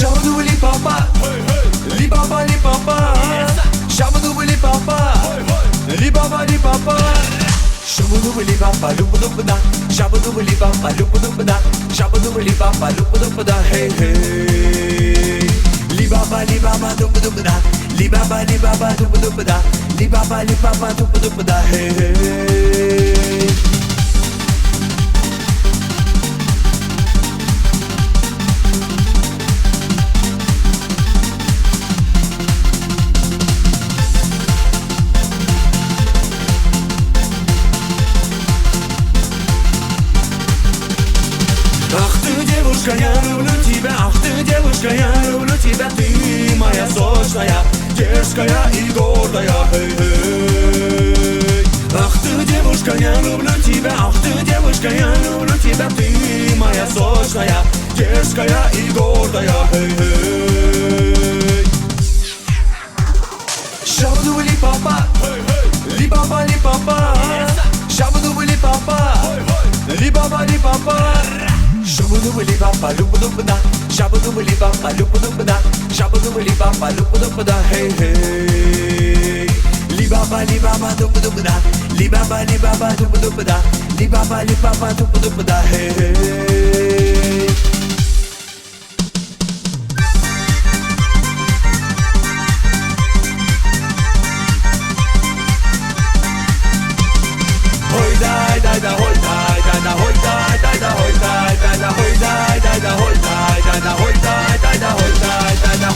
Shabadubali papa, li baba li papa. Shabadubali papa, li baba li papa. Shabadubali papa, lupa Shabadubali papa, lupa Shabadubali papa, lupa hey hey. Li baba lupa li baba lupa li baba lupa hey hey. Ах ты, девушка, я люблю тебя, ах ты, девушка, я люблю тебя, ты моя сочная, дерзкая и гордая, эй-эй. Ах ты, девушка, я люблю тебя, ах ты, девушка, я люблю тебя, ты моя сочная, дерзкая и гордая, эй-эй. Shabadubali papa, li baba li papa. Shabadubali papa, li baba li papa. Shabadubali papa, lupa Shabadubali papa, lupa Shabadubali papa, lupa hey hey. Li baba lupa li baba lupa li baba lupa hey hey. Hoy dai dai da hoy dai dai da hoy dai dai da hoy dai dai da hoy dai dai da hoy dai dai da hoy dai dai da hoy dai dai da.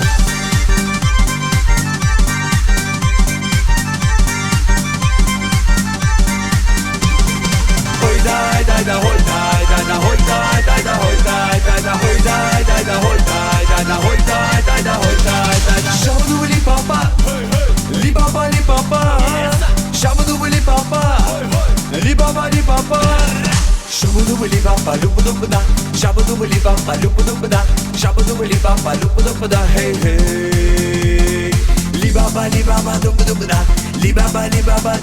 Hoy dai dai da hoy dai dai da hoy dai dai da hoy dai dai da hoy dai dai da hoy dai dai da hoy dai dai da hoy dai dai da. Shabadubali papa, li baba li papa. Shabadubali papa, li baba li papa. Shabadubali papa, lupa Shabadubali papa, lupa Shabadubali papa, lupa hey hey. Li baba lupa li baba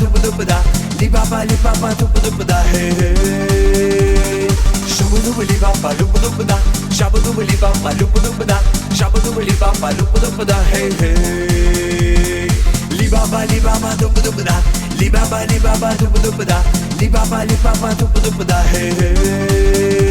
lupa li baba lupa hey hey. Shabadubali papa, lupa Shabadubali papa, lupa Shabadubali papa, lupa hey hey. Li baba lupa li baba lupa li baba lupa hey hey.